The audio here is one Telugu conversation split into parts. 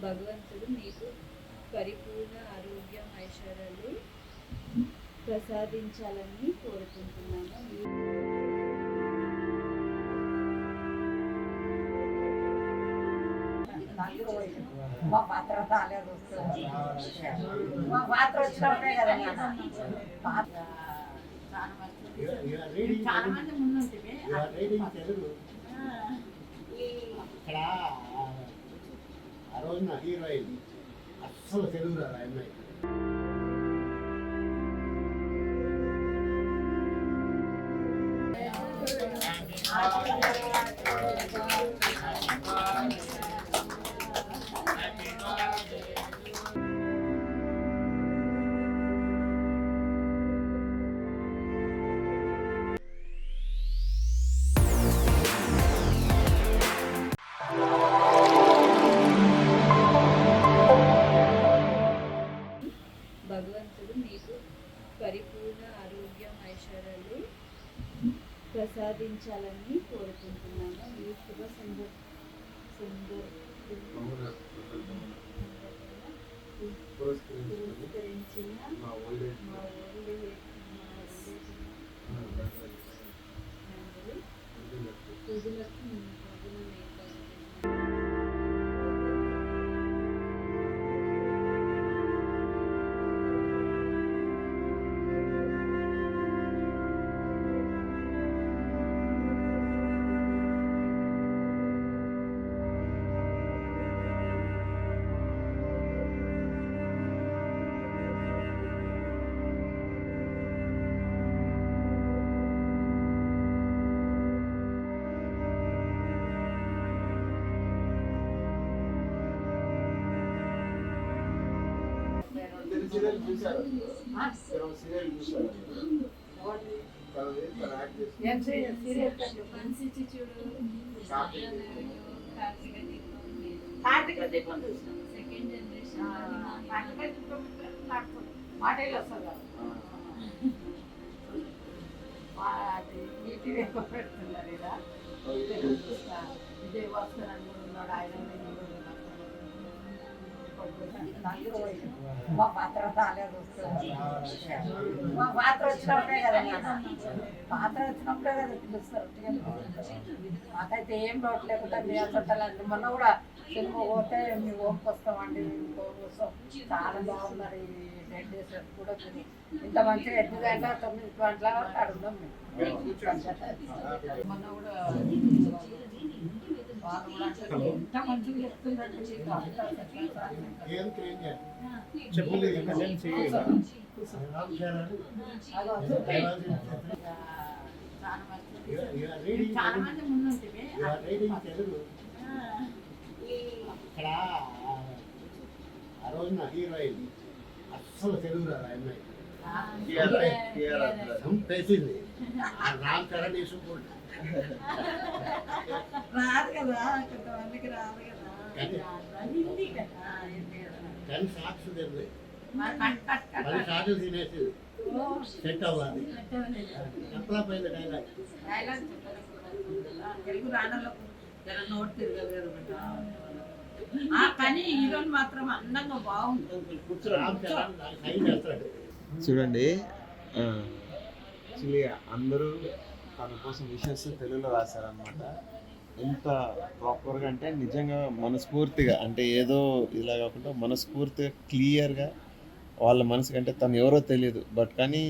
భగవంతుడు మీకు పరిపూర్ణ ఆరోగ్యం ఐశ్వర్యాలు ప్రసాదించాలని కోరుకుంటున్నాము. మా పాత్ర రాలేదు, మా పాత్ర వచ్చినప్పుడే కదా చాలా మంది ముందుంటే ఇక్కడ ఆ రోజున హీరోయిన్ అస్సలు తెలుగు రాదు ఆ అమ్మాయి. భగవంతుడు మీకు పరిపూర్ణ ఆరోగ్యం ఐశ్వర్యాలు ప్రసాదించాలని కోరుకుంటున్నాము. ఈ శుభ పురస్కరించిన మా ఓల్డ్ పూజలకు సీరియల్ చూసారు? సీరియల్ చూసారు? కార్తీక దీపం చూసినాం, సెకండ్ జనరేషన్ కార్తీక దీపం మాటలు వస్తారు కదా, అది ఈటీవీ పెడుతున్నారు ఇలా విజయ్ భాస్కర్ అని కూడా ఉన్నాడు, ఆయన మా పాత్ర రాలేదు, మా పాత్ర వచ్చినప్పుడే కదా పాత్ర వచ్చినప్పుడే కదా పిలుస్తారు. మాకైతే ఏం లోటు లేకుండా మేము చుట్టాలండి. మొన్న కూడా సినిమా పోతే మేము ఓంకి వస్తామండి, కోసం చాలా బాగున్నారు. ఈ 10 days కూడా ఇంత మంచిగా 8 గంటల 9 గంటల వరకు అడుగుదాం మేము. మొన్న కూడా ఎంత మంచిగా చెప్తుందంటే చాలా మంది ముందుంటే ఇక్కడ ఆ రోజున హీరోయిన్ అస్సలు తెలుగు రాదు ఆ అమ్మాయి. పేసింది రామ్ చరణ్ వేసుకుంటా రాదు కదా, కొంతమందికి రాదు కదా. కానీ సాక్షి తెలియదు, 10 సార్లు తినేసి సెట్ అవ్వాలి. ఎట్లా పోయింది డైలాగ్? తెలుగు రాణాలకు నోట్ తిరగలేదు కానీ హీరోని మాత్రం అందంగా బాగుంటుంది. రామ్ చరణ్ సైన్ చేస్తాడు చూడండి. యాక్చువల్లీ అందరూ తన కోసం విషెస్ తెలుగులో రాశారనమాట. ఎంత ప్రాపర్గా అంటే నిజంగా మనస్ఫూర్తిగా, అంటే ఏదో ఇలా కాకుండా మనస్ఫూర్తిగా క్లియర్గా వాళ్ళ మనసుకి, అంటే తను ఎవరో తెలియదు బట్ కానీ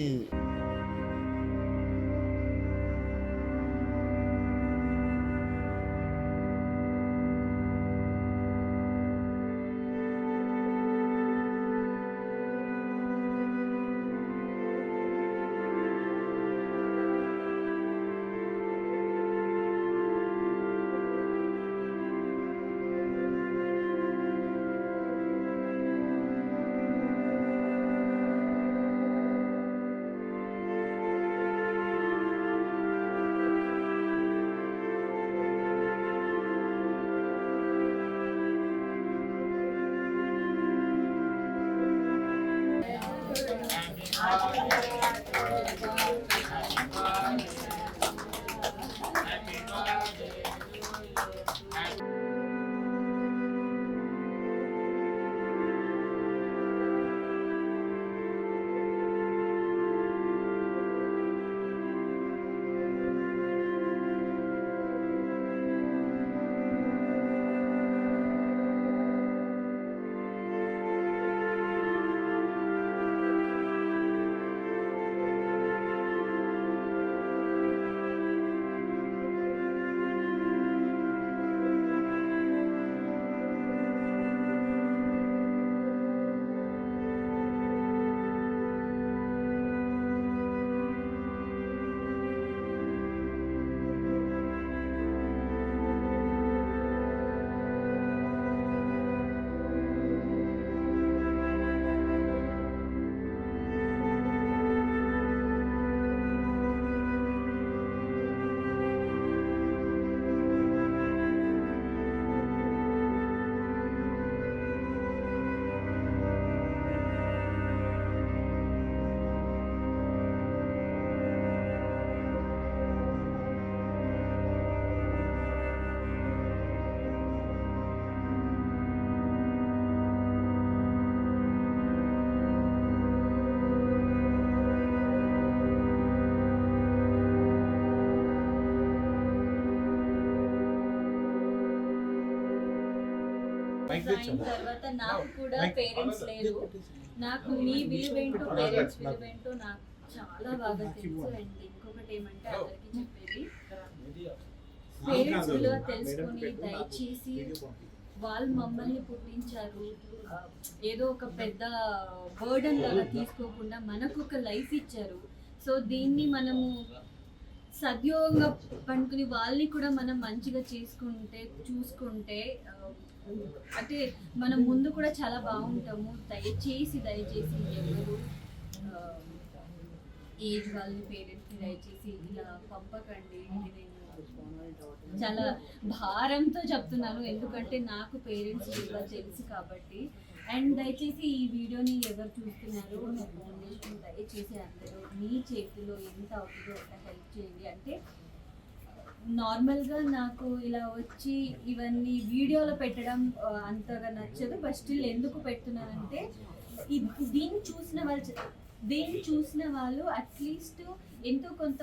మ్యారేజ్ అయిన తర్వాత నాకు కూడా పేరెంట్స్ లేరు. నాకు మీ విలువేంటో పేరెంట్స్ విలువేంటో నాకు చాలా బాగా తెలుసు. అండ్ ఇంకొకటి ఏమంటే అందరికీ చెప్పేది, పేరెంట్స్ విలువ తెలుసుకొని దయచేసి వాళ్ళు మమ్మల్ని పుట్టించారు, ఏదో ఒక పెద్ద బర్డన్ లాగా తీసుకోకుండా మనకు ఒక లైఫ్ ఇచ్చారు. సో దీన్ని మనము సద్యోగంగా పనుకుని వాళ్ళని కూడా మనం మంచిగా చూసుకుంటే అంటే మనం ముందు కూడా చాలా బాగుంటాము. దయచేసి ఎవరు ఏజ్ వాళ్ళని పేరెంట్స్ని దయచేసి ఇలా పంపకండి. ఇది నేను చాలా భారంతో చెప్తున్నాను, ఎందుకంటే నాకు పేరెంట్స్ ఇలా తెలుసు కాబట్టి. అండ్ దయచేసి ఈ వీడియోని ఎవరు చూస్తున్నారో నా ఫోన్ చేసుకుని దయచేసి అందరూ మీ చేతిలో ఎంత అవుతుందో అంత హెల్ప్ చేయండి. అంటే నార్మల్గా నాకు ఇలా వచ్చి ఇవన్నీ వీడియోలో పెట్టడం అంతగా నచ్చదు. బట్ స్టిల్ ఎందుకు పెడుతున్నానంటే దీన్ని చూసిన వాళ్ళు అట్లీస్ట్ ఎంతో కొంత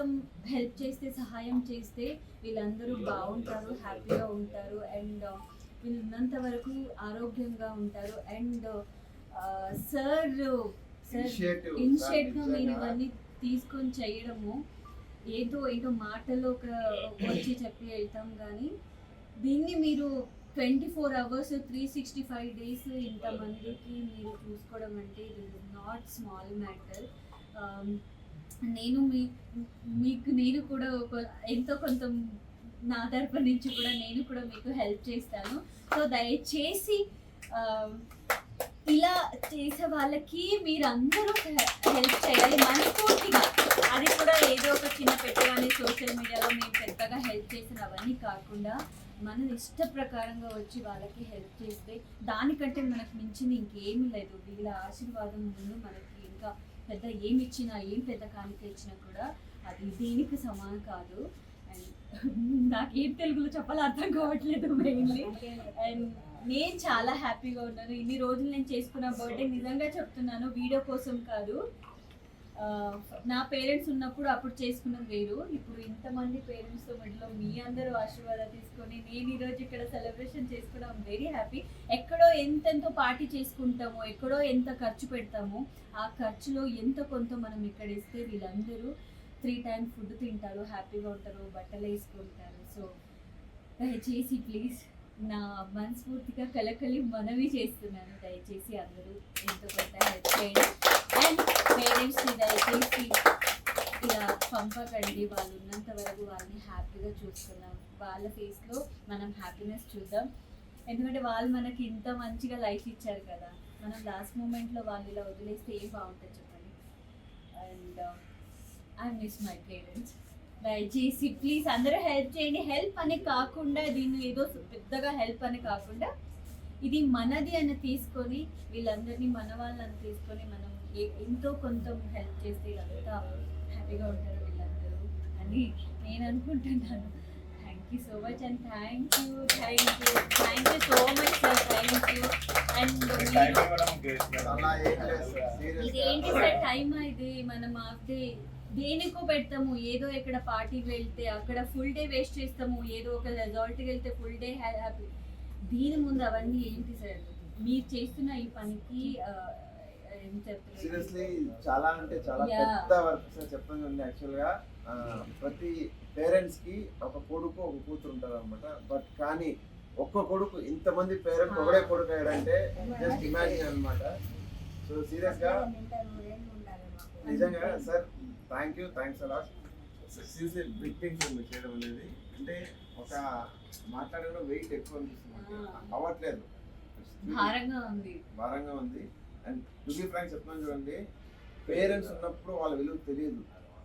హెల్ప్ చేస్తే, సహాయం చేస్తే వీళ్ళందరూ బాగుంటారు, హ్యాపీగా ఉంటారు. అండ్ వీళ్ళు ఉన్నంత వరకు ఆరోగ్యంగా ఉంటారు. అండ్ సార్ ఇనిషియేట్గా మీరు ఇవన్నీ తీసుకొని చేయడము ఏదో మాటలో వచ్చి చెప్పి వెళ్తాం, కానీ దీన్ని మీరు 24 hours 365 days ఇంతమందికి మీరు చూసుకోవడం అంటే ఇది నాట్ స్మాల్ మ్యాటర్. నేను కూడా ఎంతో కొంత నా తరపు నుంచి కూడా నేను కూడా మీకు హెల్ప్ చేస్తాను. సో దయచేసి ఇలా చేసే వాళ్ళకి మీరు అందరూ హెల్ప్ చేయాలి మనస్ఫూర్తిగా. అది కూడా ఏదో ఒక చిన్న పెట్టగానే సోషల్ మీడియాలో మేము పెద్దగా హెల్ప్ చేసిన అవన్నీ కాకుండా మన ఇష్ట ప్రకారంగా వచ్చి వాళ్ళకి హెల్ప్ చేస్తే దానికంటే మనకు మించింది ఇంకేమీ లేదు. వీళ్ళ ఆశీర్వాదం ముందు మనకి ఇంకా పెద్ద ఏమి ఇచ్చినా, ఏం పెద్ద కానుక ఇచ్చినా కూడా అది దీనికి సమానం కాదు. అండ్ నాకేం తెలుగులో చెప్పాలో అర్థం కావట్లేదు మెయిన్లీ. అండ్ నేను చాలా హ్యాపీగా ఉన్నాను. ఇన్ని రోజులు నేను చేసుకున్న బర్త్డే నిజంగా చెప్తున్నాను, వీడియో కోసం కాదు. నా పేరెంట్స్ ఉన్నప్పుడు అప్పుడు చేసుకున్నది వేరు. ఇప్పుడు ఇంతమంది పేరెంట్స్తో మధ్యలో మీ అందరూ ఆశీర్వాదాలు తీసుకొని నేను ఈరోజు ఇక్కడ సెలబ్రేషన్ చేసుకున్నాం. Very happy. ఎక్కడో ఎంతెంతో పార్టీ చేసుకుంటామో, ఎక్కడో ఎంత ఖర్చు పెడతామో ఆ ఖర్చులో ఎంత కొంత మనం ఇక్కడ ఇస్తే వీళ్ళందరూ 3 times ఫుడ్ తింటారు, హ్యాపీగా ఉంటారు, బట్టలు వేసుకుంటారు. సో దయచేసి ప్లీజ్ నా మనస్ఫూర్తిగా కలకలి మనవి చేస్తున్నాను, దయచేసి అందరూ ఎంతో కొంత హెల్ప్ చేయండి. అండ్ పేరెంట్స్ని దయచేసి ఇలా పంపకండి. వాళ్ళు ఉన్నంత వరకు వాళ్ళని హ్యాపీగా చూస్తున్నాం. వాళ్ళ ఫేస్లో మనం హ్యాపీనెస్ చూద్దాం. ఎందుకంటే వాళ్ళు మనకి ఇంత మంచిగా లైఫ్ ఇచ్చారు కదా, మనం లాస్ట్ మూమెంట్లో వాళ్ళు ఇలా వదిలేస్తే ఏం బాగుంటుంది చెప్పండి. And I miss my parents. దయచేసి ప్లీజ్ అందరూ హెల్ప్ చేయండి. హెల్ప్ అని కాకుండా దీన్ని ఏదో పెద్దగా హెల్ప్ అని కాకుండా ఇది మనది అని తీసుకొని వీళ్ళందరినీ మన వాళ్ళని తీసుకొని మనం ఎంతో కొంత హెల్ప్ చేస్తే వీళ్ళంతా హ్యాపీగా ఉంటారు వీళ్ళందరూ అని నేను అనుకుంటున్నాను. Thank you so much and thank you so much sir. Thank you. And ఇదేంటి సార్ టైమ్ ఇది మనం హాఫ్ డే దేనికో పెడతాము, ఏదో ఇక్కడ పార్టీకి వెళ్తే అక్కడ ఫుల్ డే వేస్ట్ చేస్తాము, ఏదో ఒక రిజాల్ట్కి వెళ్తే ఫుల్ డే హ్యాపీ. దీని ముందు అవన్నీ ఏంటి సార్ మీరు చేస్తున్న ఈ పనికి? సీరియస్లీ చాలా అంటే చాలా పెద్ద వర్క్ సార్. చెప్పండి, యాక్చువల్గా ప్రతి పేరెంట్స్ కి ఒక కొడుకు ఒక కూతురు ఉంటారు అనమాట. బట్ కానీ ఒక్క కొడుకు ఇంతమంది పేరెంట్స్ ఒకడే కొడుకు అయ్యాడంటే జస్ట్ ఇమాజిన్ అనమాట. సో సీరియస్ గా నిజంగా sir thanks a lot. Seriously big things మీరు చేయడం అనేది. అంటే ఒక మాట్లాడడం వెయిట్ ఎక్కువ అనిపిస్తుంది, అవ్వట్లేదు, భారంగా ఉంది. అండ్ టు బి ఫ్రాంక్ చెప్తున్నాను చూడండి, పేరెంట్స్ ఉన్నప్పుడు వాళ్ళ విలువ తెలియదు,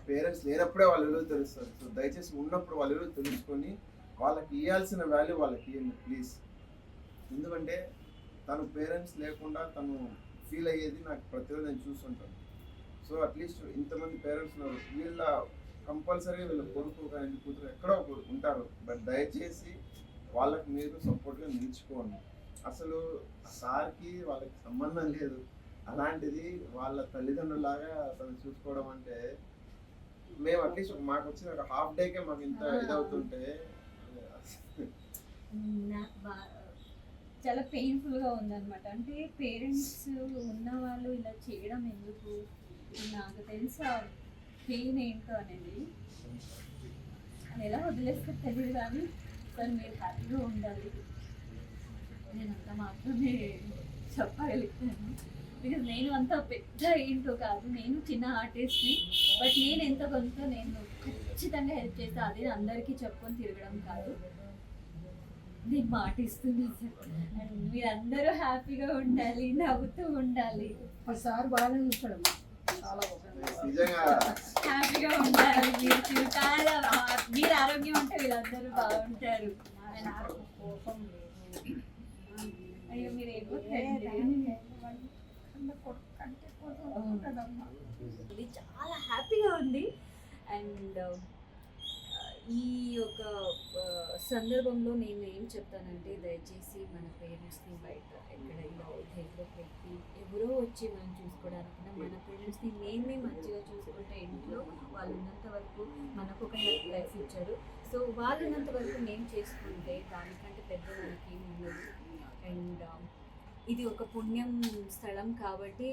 పేరెంట్స్ లేనప్పుడే వాళ్ళ విలువ తెలుస్తారు. సో దయచేసి ఉన్నప్పుడు వాళ్ళ విలువ తెలుసుకొని వాళ్ళకి ఇవ్వాల్సిన వాల్యూ వాళ్ళకి ఇవ్వండి ప్లీజ్. ఎందుకంటే తను పేరెంట్స్ లేకుండా తను ఫీల్ అయ్యేది నాకు ప్రతిరోజు నేను చూస్తుంటాను. సో అట్లీస్ట్ ఇంతమంది పేరెంట్స్ ఉన్నారు, వీళ్ళ కంపల్సరీగా వీళ్ళ కొడుకు కానీ కూతురు ఎక్కడో ఉంటారు. బట్ దయచేసి వాళ్ళకి మీరు సపోర్ట్గా నిలుచుకోండి. అసలు సార్కి వాళ్ళకి సంబంధం లేదు, అలాంటిది వాళ్ళ తల్లిదండ్రులాగా తను చూసుకోవడం అంటే మేము అట్లీస్ట్ మాకు వచ్చిన ఒక హాఫ్ డేకే మాకు ఇంత ఇదవుతుంటే చాలా పెయిన్ఫుల్గా ఉందన్నమాట. అంటే పేరెంట్స్ ఉన్న వాళ్ళు ఇలా చేయడం ఎందుకు, నాకు తెలుసా పెయిన్ ఏంటో అనేది. అది ఎలా వదిలేస్తే తెలియదు కానీ సార్ మీరు హ్యాపీగా ఉండాలి, నేను అంత మాత్రమే చెప్పగలుగుతాను. బికాజ్ నేను అంత పెద్ద ఏంటో కాదు, నేను చిన్న ఆర్టిస్ట్ని. బట్ నేను ఎంత కొంత నేను ఖచ్చితంగా హెల్ప్ చేస్తే అదే అందరికీ చెప్పుకొని తిరగడం కాదు. నేను మాటిస్తున్నా సార్. అండ్ మీరందరూ హ్యాపీగా ఉండాలి, నవ్వుతూ ఉండాలి, సార్ బాగానే చూస్తాడు, చాలా నిజంగా హ్యాపీగా ఉండాలి. మీరు ఆరోగ్యం ఉంటే వీళ్ళందరూ బాగుంటారు. కోపం అయ్యో మీరు ఇది చాలా హ్యాపీగా ఉంది. అండ్ ఈ యొక్క సందర్భంలో నేను ఏం చెప్తానంటే, దయచేసి మన పేరెంట్స్ని బయట ఎక్కడ ఇలా దగ్గర పెట్టి ఎవరో వచ్చి మనం చూసుకోవడానికి మన పేరెంట్స్ని మేమే మంచిగా చూసుకుంటే ఇంట్లో వాళ్ళు ఉన్నంత వరకు మనకు ఒక లైఫ్ ఇచ్చారు. సో వాళ్ళు ఉన్నంత వరకు మేము చేసుకుంటే దానికంటే పెద్ద మనకి ఏమి ఉండదు. అండ్ ఇది ఒక పుణ్యం స్థలం కాబట్టి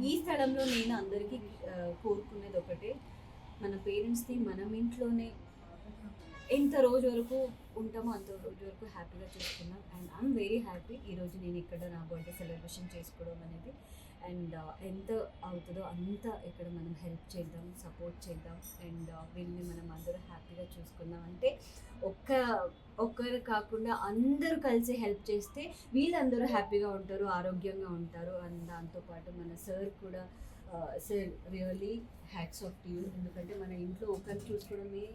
ఈ స్థలంలో నేను అందరికీ కోరుకునేది ఒకటే, మన పేరెంట్స్ని మనం ఇంట్లోనే ఎంత రోజు వరకు ఉంటామో అంత రోజు వరకు హ్యాపీగా చూసుకున్నాం. అండ్ ఐఎమ్ వెరీ హ్యాపీ ఈరోజు నేను ఇక్కడ నా బర్త్డే సెలబ్రేషన్ చేసుకోవడం అనేది. అండ్ ఎంత అవుతుందో అంత ఇక్కడ మనం హెల్ప్ చేద్దాం, సపోర్ట్ చేద్దాం. అండ్ వీళ్ళని మనం అందరూ హ్యాపీగా చూసుకుందాం. అంటే ఒక్కరు కాకుండా అందరూ కలిసి హెల్ప్ చేస్తే వీళ్ళందరూ హ్యాపీగా ఉంటారు, ఆరోగ్యంగా ఉంటారు. అండ్ దాంతోపాటు మన సార్ కూడా, sir really hats off to you. ఎందుకంటే మన ఇంట్లో ఒకరిని చూసుకోవడమే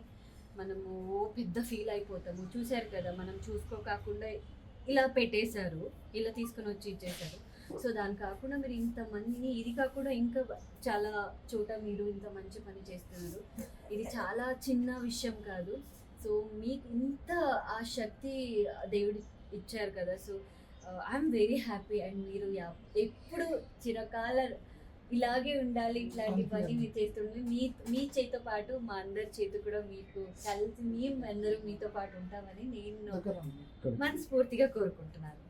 మనము పెద్ద ఫీల్ అయిపోతాము. చూశారు కదా, మనం చూసుకోకుండా ఇలా పెట్టేశారు, ఇలా తీసుకొని వచ్చి ఇచ్చేశారు. సో దాని కాకుండా మీరు ఇంతమందిని, ఇది కాకుండా ఇంకా చాలా చోట మీరు ఇంత మంచి పని చేస్తున్నారు. ఇది చాలా చిన్న విషయం కాదు. సో మీకు ఇంత ఆ శక్తి దేవుడు ఇచ్చారు కదా. So I'm very happy. And మీరు ఎప్పుడు చిరకాల ఇలాగే ఉండాలి, ఇట్లాంటి పని మీరు చేస్తుండే. మీ చేతితో పాటు మా అందరి చేతి కూడా మీకు కలిసి మేము అందరూ మీతో పాటు ఉంటామని నేను మనస్ఫూర్తిగా కోరుకుంటున్నాను.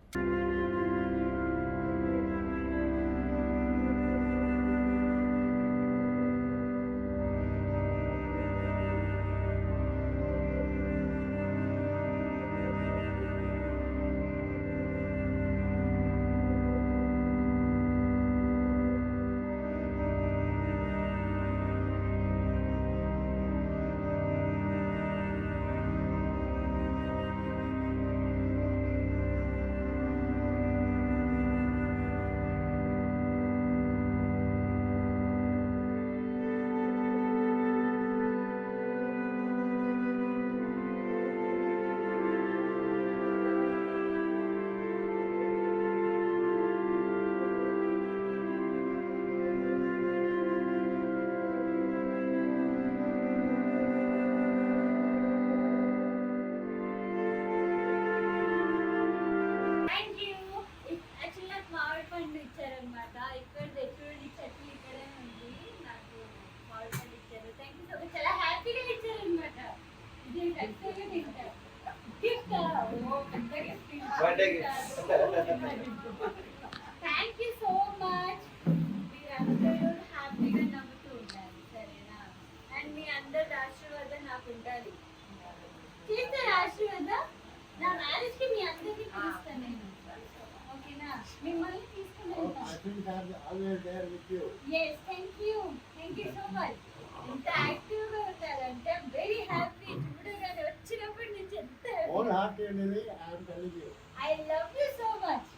ఇచ్చారనమాట. ఇక్కడ చూడండి, చెట్లు ఇక్కడే ఉంది, నాకు మామిడి పండు ఇచ్చారు. Thank you so much. చాలా హ్యాపీగా ఇచ్చారనమాట. ఇది ఖచ్చితంగా తింటారు. గిఫ్ట్ పెద్ద gift. Thank you so much. మీరందరూ హ్యాపీగా నవ్వుతూ ఉండాలి, సరేనా? అండ్ మీ అందరి ఆశీర్వాదం నాకు ఉండాలి. చేస్తారు ఆశీర్వాదం. నా మ్యారేజ్కి మీ అందరికీ పిలుస్తాను నేను, ఓకేనా? మిమ్మల్ని తీసుకుని థ్యాంక్ యూ సో మచ్. ఇంత యాక్టివ్గా ఉంటారంటే వెరీ హ్యాపీ. చూడగానే వచ్చినప్పటి నుంచి ఎంత I love you so much.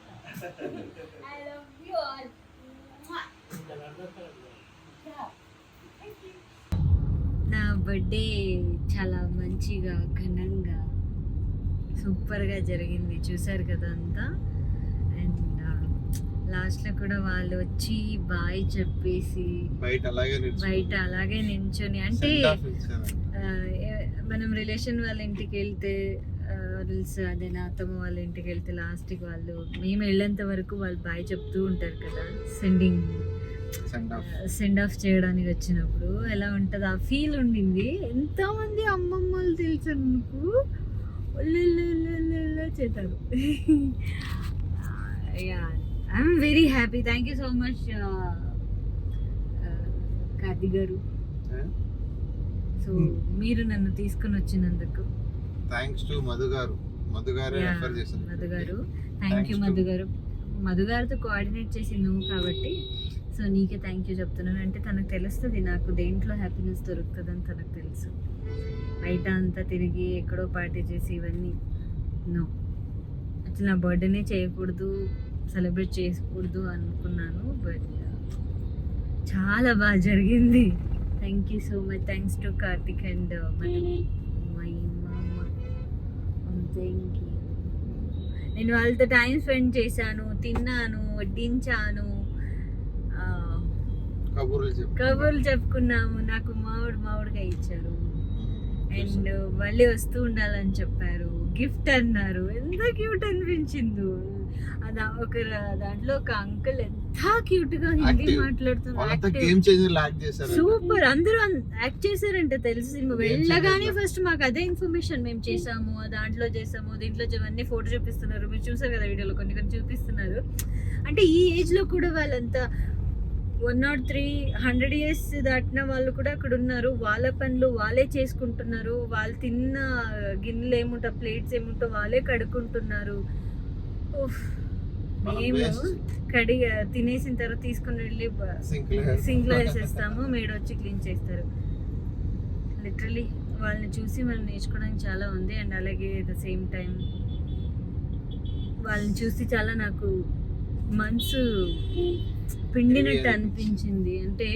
I love you all. నా బర్త్డే చాలా మంచిగా, ఘనంగా, సూపర్గా జరిగింది. చూసారు కదా అంతా. అండ్ లాస్ట్లో కూడా వాళ్ళు వచ్చి బాయ్ చెప్పేసి బయట అలాగే నించొని, అంటే మనం రిలేషన్ వాళ్ళ ఇంటికి వెళ్తే అదే నా అత్తమ్మ వాళ్ళ ఇంటికి వెళ్తే లాస్ట్కి వాళ్ళు మేము వెళ్ళేంత వరకు వాళ్ళు బాయ్ చెప్తూ ఉంటారు కదా. సెండ్ ఆఫ్ చేయడానికి వచ్చినప్పుడు ఎలా ఉంటుంది ఆ ఫీల్ ఉండింది. ఎంతమంది అమ్మమ్మలు తెలుసు నాకు, చేస్తారు. I'm very happy. Thank you so much Karthik గారు. సో మీరు నన్ను తీసుకుని వచ్చినందుకు థ్యాంక్స్ టు మధు గారు రెఫర్ చేశారు. మధు గారు థ్యాంక్ యూ. మధు గారితో కోఆర్డినేట్ చేసి నువ్వు కాబట్టి సో నీకే థ్యాంక్ యూ చెప్తున్నాను. అంటే తనకు తెలుస్తుంది నాకు దేంట్లో హ్యాపీనెస్ దొరుకుతుందని తనకు తెలుసు. బయట అంతా తిరిగి ఎక్కడో పార్టీ చేసి ఇవన్నీ నో, అసలు నా బర్త్డేనే చేయకూడదు, సెలబ్రేట్ చేయకూడదు అనుకున్నాను. బట్ చాలా బాగా జరిగింది. Thank you so much. Thanks to Karthik and Madhu my mama. Thank you. నేను వాళ్ళతో టైం స్పెండ్ చేశాను, తిన్నాను, వడ్డించాను, కబుర్లు చెప్పుకున్నాము. నాకు మామిడిగా ఇచ్చారు అండ్ మళ్ళీ వస్తూ ఉండాలని చెప్పారు, గిఫ్ట్ అన్నారు. ఎంత క్యూట్ అనిపించిందో. ఒక దాంట్లో ఒక అంకుల్ ఎంత క్యూట్ గా హిందీ మాట్లాడుతున్నారు. సూపర్. అందరూ యాక్ట్ చేశారంట తెలుసు. సినిమా వెళ్ళగానే ఫస్ట్ మాకు అదే ఇన్ఫర్మేషన్, మేము చేసాము, దాంట్లో చేసాము, దీంట్లో అన్ని ఫోటో చూపిస్తున్నారు. మీరు చూసారు కదా వీడియోలో, కొన్ని చూపిస్తున్నారు. అంటే ఈ ఏజ్ లో కూడా వాళ్ళంతా 103 100 years దాటిన వాళ్ళు కూడా అక్కడ ఉన్నారు. వాళ్ళ పనులు వాళ్ళే చేసుకుంటున్నారు. వాళ్ళు తిన్న గిన్నెలు ఏముంటా, ప్లేట్స్ ఏముంటో వాళ్ళే కడుక్కుంటున్నారు. మేము తినేసిన తర్వాత తీసుకుని వెళ్ళి సింక్ లో వేసేస్తాము, మేడ వచ్చి క్లీన్ చేస్తారు. లిటరలీ వాళ్ళని చూసి మనం నేర్చుకోవడానికి చాలా ఉంది. అండ్ అలాగే అట్ ద సేమ్ టైం వాళ్ళని చూసి చాలా నాకు మనసు పిండినట్టు అనిపించింది. అంటే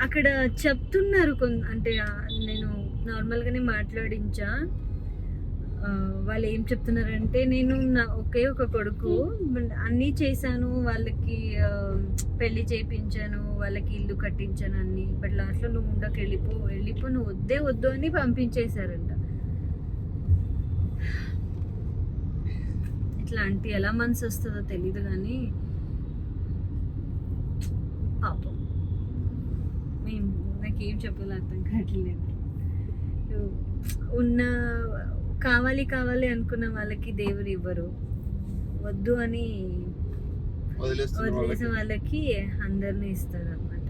అక్కడ చెప్తున్నారు అంటే నేను నార్మల్గానే మాట్లాడించా. వాళ్ళు ఏం చెప్తున్నారంటే, నేను ఒకే ఒక కొడుకు, అన్నీ చేశాను, వాళ్ళకి పెళ్లి చేయించాను, వాళ్ళకి ఇల్లు కట్టించాను అన్ని. బట్ లాస్ట్లో నువ్వు ఉండకు, వెళ్ళిపో నువ్వు వద్దు అని పంపించేశారంట. ఇట్లాంటి ఎలా మనసు వస్తుందో తెలీదు కానీ పాపం నాకేం చెప్పాలో అర్థం కావట్లేదు. కావాలి అనుకున్న వాళ్ళకి దేవుడు ఇవ్వరు, వద్దు అని వదిలేసిన వాళ్ళకి అందరినీ ఇస్తారు అన్నమాట.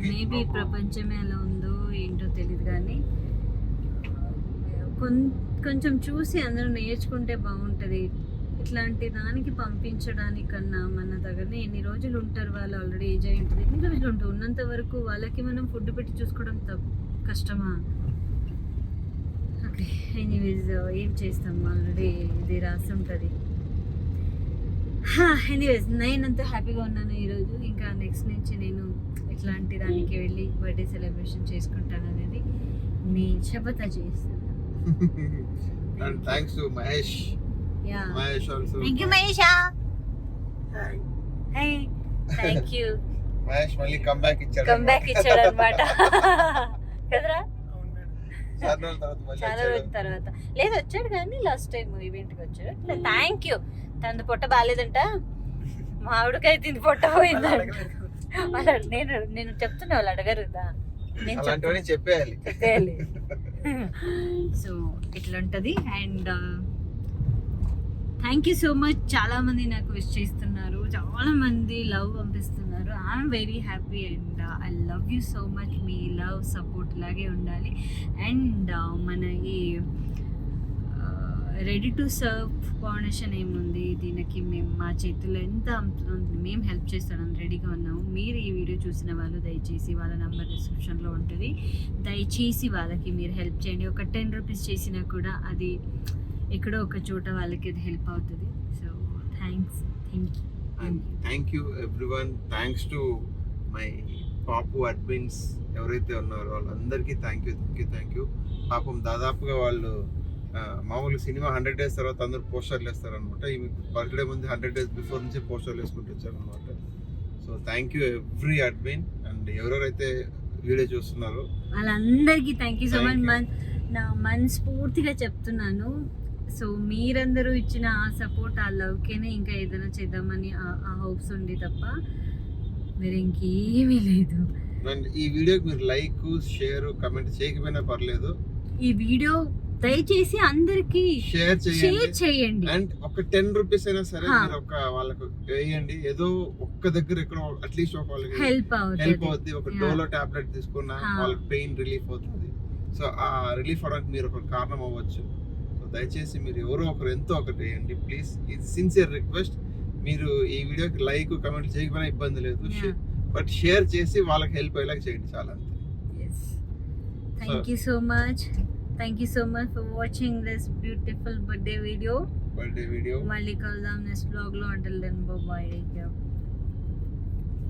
మేబీ ప్రపంచమే అలా ఉందో ఏంటో తెలియదు కానీ కొంచెం చూసి అందరూ నేర్చుకుంటే బాగుంటుంది. ఇట్లాంటి దానికి పంపించడానికన్నా మన దగ్గరనే ఎన్ని రోజులు ఉంటారు వాళ్ళు, ఆల్రెడీ ఏజ్ అయి ఉంటుంది, ఎన్ని రోజులు ఉంటారు, ఉన్నంత వరకు వాళ్ళకి మనం ఫుడ్ పెట్టి చూసుకోవడం కష్టమా? ఓకే, ఎనీవేస్ ఏం చేస్తాం, ఆల్రెడీ ఇది రాసి ఉంటుంది. ఎనీవేస్ నేనంతా హ్యాపీగా ఉన్నాను ఈరోజు. ఇంకా నెక్స్ట్ నుంచి నేను ఇట్లాంటి దానికి వెళ్ళి బర్త్డే సెలబ్రేషన్ చేసుకుంటాను అనేది నేను శపథ చేస్తాను. And thanks to Mahesh. Yeah. Mahesh also. Thank you, Mahesh. Hey, thank you. Mahesh మళ్ళీ కమ్బ్యాక్ ఇచ్చాడు. కమ్బ్యాక్ ఇచ్చాడు అన్నమాట. కదరా? చాలా రోజుల తర్వాత లేదు వచ్చాడు కానీ లాస్ట్ టైం ఈవెంట్కి వచ్చాడు. Thank you. తనది పొట్ట బాగాలేదంట, మామిడికాయ తింది పొట్ట పోయిందంట. నేను చెప్తున్నా, వాళ్ళు అడగరు కదా, నేను చెప్పేయాలి. సో ఇట్లా ఉంటుంది. And thank you so much. చాలా మంది నాకు విష్ చేస్తున్నారు, చాలా మంది లవ్ పంపిస్తున్నారు. I'm very happy and I love you so much. Me love support ఇలాగే ఉండాలి. అండ్ మన ఈ రెడీ టు సర్వ్ ఫౌండేషన్ ఏముంది, దీనికి మేము మా చేతుల్లో ఎంత మేము హెల్ప్ చేస్తామని రెడీగా ఉన్నాము. మీరు ఈ వీడియో చూసిన వాళ్ళు దయచేసి వాళ్ళ నెంబర్ డిస్క్రిప్షన్లో ఉంటుంది, దయచేసి వాళ్ళకి మీరు హెల్ప్ చేయండి. ఒక 10 రూపీస్ చేసినా కూడా అది ఎక్కడో ఒక చోట వాళ్ళకి అది హెల్ప్ అవుతుంది. So thank you everyone. Thanks to my పాపు అడ్మిన్స్ ఎవరైతే ఉన్నారో వాళ్ళందరికీ థ్యాంక్ యూ. పాపం దాదాపుగా వాళ్ళు మామూలు సినిమా 100 days తర్వాత అందరూ పోస్టర్లు వేస్తారనమాట. ఈ బర్త్డే ముందు 100 days బిఫోర్ నుంచి పోస్టర్లు వేసుకుంటూ వచ్చారనమాట. So thank you every admin. And ఎవరెవరైతే వీడియో చూస్తున్నారో వాళ్ళందరికీ థ్యాంక్ యూ సో మచ్. నా మనస్ఫూర్తిగా చెప్తున్నాను. సో మీరందరూ ఇచ్చిన ఆ సపోర్ట్, ఆ లవ్కేనే ఇంకా ఏదైనా చేద్దామని ఆ హోప్స్ ఉంది తప్ప మీరు ఇంకేమీ లేదు. ఈ వీడియోకి మీరు లైక్, షేర్, కమెంట్ చేయకపోయినా పర్లేదు, ఈ వీడియో దయచేసి అందరికి షేర్ షేర్ చేయండి. అండ్ ఒక 10 రూపీస్ అయినా సరే హా. మీరు ఒక వాళ్ళకు వేయండి. ఏదో ఒక్క దగ్గర ఎక్కడ అట్లీస్ట్ ఒక వాళ్ళకి హెల్ప్ హెల్ప్ అవుతుంది. అవుద్ది. ఒక Yeah. డోలో టాబ్లెట్ తీసుకున్నా హా. వాళ్ళకి పెయిన్ రిలీఫ్ అవుతుంది. సో ఆ రిలీఫ్ అవడానికి మీరు ఒక కారణం అవ్వచ్చు. సో దయచేసి మీరు ఎవరో ఒకరు ఎంతో ఒకటి వేయండి ప్లీజ్. ఇది సిన్సియర్ రిక్వెస్ట్. మీరు ఈ వీడియోకి లైక్ కమెంట్ చేయకపోయినా ఇబ్బంది లేదు, Yeah. బట్ షేర్ చేసి వాళ్ళకి హెల్ప్ అయ్యేలాగా చేయండి చాలా అంతే. Thank you so much. Thank you so much for watching this beautiful birthday video. Birthday video మళ్ళీ కలుద్దాం నెక్స్ట్ బ్లాగ్ లో. Until then, bye bye.